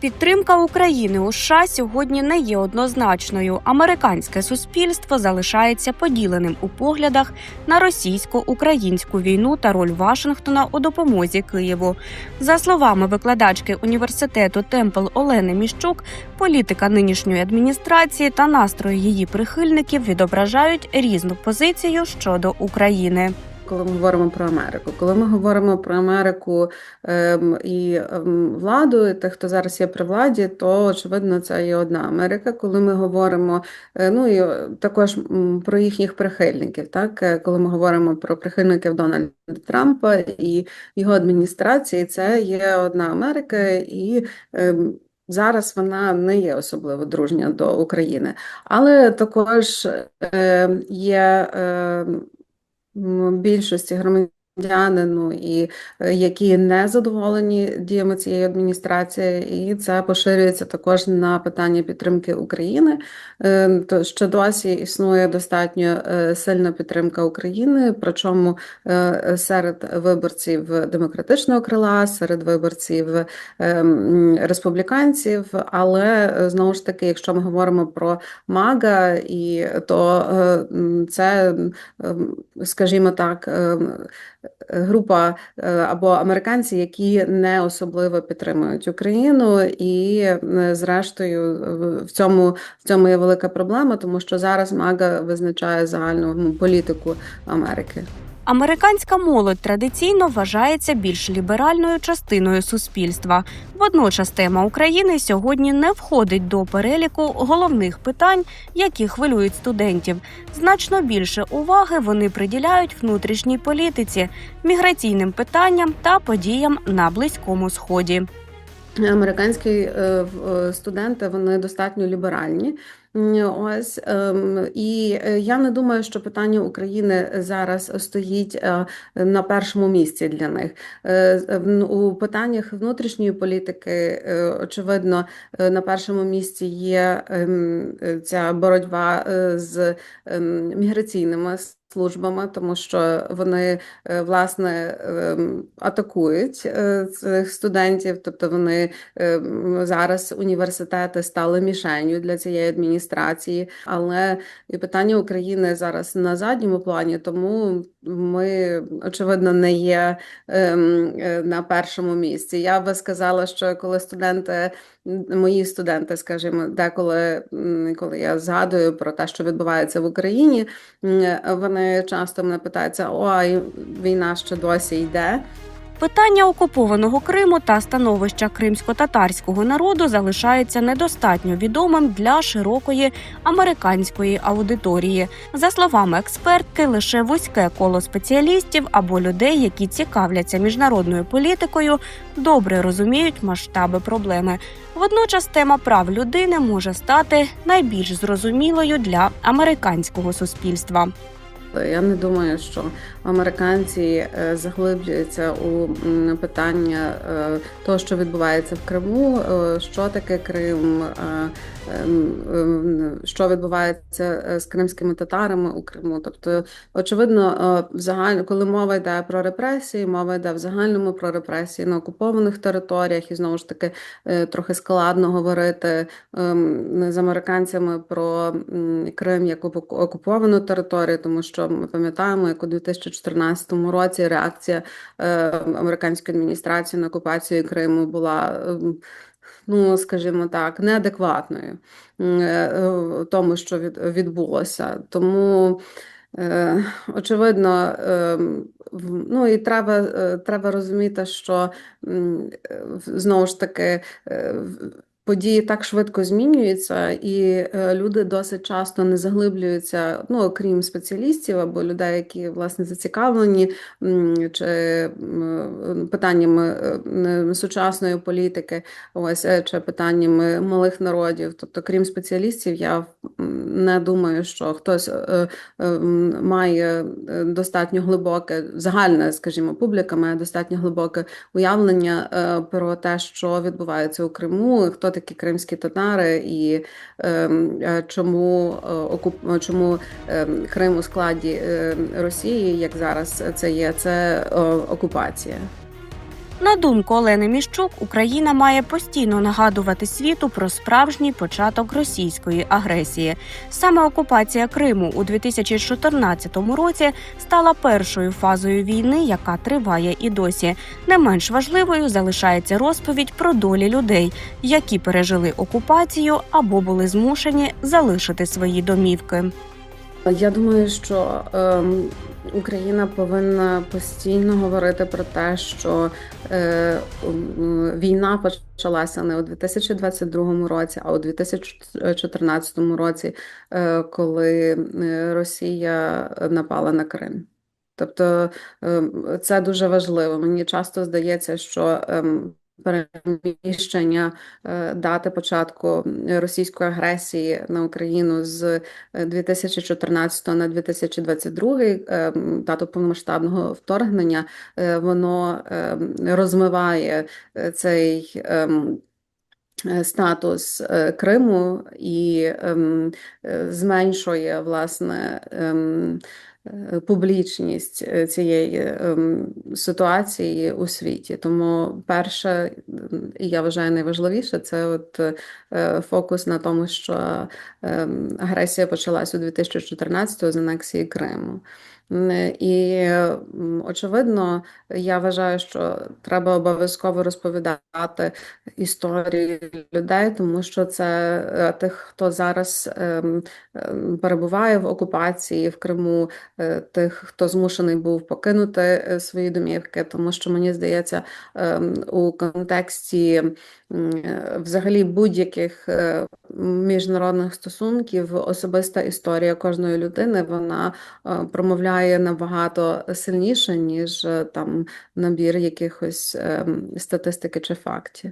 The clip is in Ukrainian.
Підтримка України у США сьогодні не є однозначною. Американське суспільство залишається поділеним у поглядах на російсько-українську війну та роль Вашингтона у допомозі Києву. За словами викладачки університету Темпл Олени Міщук, політика нинішньої адміністрації та настрої її прихильників відображають різну позицію щодо України. Коли ми говоримо про Америку. Коли ми говоримо про Америку і владу, і тих, хто зараз є при владі, то, очевидно, це є одна Америка. Коли ми говоримо, і також про їхніх прихильників, так? Коли ми говоримо про прихильників Дональда Трампа і його адміністрації, це є одна Америка, і зараз вона не є особливо дружня до України. Але також є більшості громадянину, і які не задоволені діями цієї адміністрації, і це поширюється також на питання підтримки України. То що досі існує достатньо сильна підтримка України, причому серед виборців демократичного крила, серед виборців республіканців, але знову ж таки, якщо ми говоримо про МАГА, то це, скажімо так, група або американці, які не особливо підтримують Україну, і зрештою в цьому є велика проблема, тому що зараз МАГА визначає загальну політику Америки. Американська молодь традиційно вважається більш ліберальною частиною суспільства. Водночас тема України сьогодні не входить до переліку головних питань, які хвилюють студентів. Значно більше уваги вони приділяють внутрішній політиці, міграційним питанням та подіям на Близькому Сході. Американські студенти, вони достатньо ліберальні. І я не думаю, що питання України зараз стоїть на першому місці для них. У питаннях внутрішньої політики, очевидно, на першому місці є ця боротьба з міграційними службами, тому що вони, власне, атакують цих студентів, тобто вони зараз університети стали мішенью для цієї адміністрації, але і питання України зараз на задньому плані, тому ми, очевидно, не є на першому місці. Я би сказала, що коли мої студенти, скажімо, деколи, коли я згадую про те, що відбувається в Україні, вони часто мене питаються: «Ой, війна ще досі йде». Питання окупованого Криму та становища кримсько-татарського народу залишається недостатньо відомим для широкої американської аудиторії. За словами експертки, лише вузьке коло спеціалістів або людей, які цікавляться міжнародною політикою, добре розуміють масштаби проблеми. Водночас тема прав людини може стати найбільш зрозумілою для американського суспільства. Я не думаю, що американці заглиблюються у питання того, що відбувається в Криму, що таке Крим, що відбувається з кримськими татарами у Криму. Тобто, очевидно, коли мова йде про репресії, мова йде в загальному про репресії на окупованих територіях, і знову ж таки трохи складно говорити з американцями про Крим як окуповану територію, тому що ми пам'ятаємо, як у 2014 році реакція американської адміністрації на окупацію Криму була, скажімо так, неадекватною тому, що відбулося. Тому, очевидно, і треба розуміти, що, знову ж таки, події так швидко змінюються, і люди досить часто не заглиблюються, окрім спеціалістів або людей, які, власне, зацікавлені чи питаннями сучасної політики, чи питаннями малих народів. Тобто, крім спеціалістів, я не думаю, що хтось має достатньо глибоке, загальна, скажімо, публіка має достатньо глибоке уявлення про те, що відбувається у Криму, хто такі кримські татари і чому Крим у складі Росії, як зараз це є, це окупація. На думку Олени Міщук, Україна має постійно нагадувати світу про справжній початок російської агресії. Саме окупація Криму у 2014 році стала першою фазою війни, яка триває і досі. Не менш важливою залишається розповідь про долі людей, які пережили окупацію або були змушені залишити свої домівки. Я думаю, що Україна повинна постійно говорити про те, що війна почалася не у 2022 році, а у 2014 році, коли Росія напала на Крим. Тобто це дуже важливо. Мені часто здається, що переміщення дати початку російської агресії на Україну з 2014 на 2022, дату повномасштабного вторгнення, воно розмиває цей статус Криму і зменшує, власне, публічність цієї ситуації у світі. Тому перше, і я вважаю найважливіше, це от фокус на тому, що агресія почалась у 2014-го з анексії Криму. І, очевидно, я вважаю, що треба обов'язково розповідати історії людей, тому що це тих, хто зараз перебуває в окупації в Криму, тих, хто змушений був покинути свої домівки, тому що, мені здається, у контексті взагалі будь-яких міжнародних стосунків особиста історія кожної людини, вона промовляє набагато сильніше, ніж там набір якихось статистики чи фактів.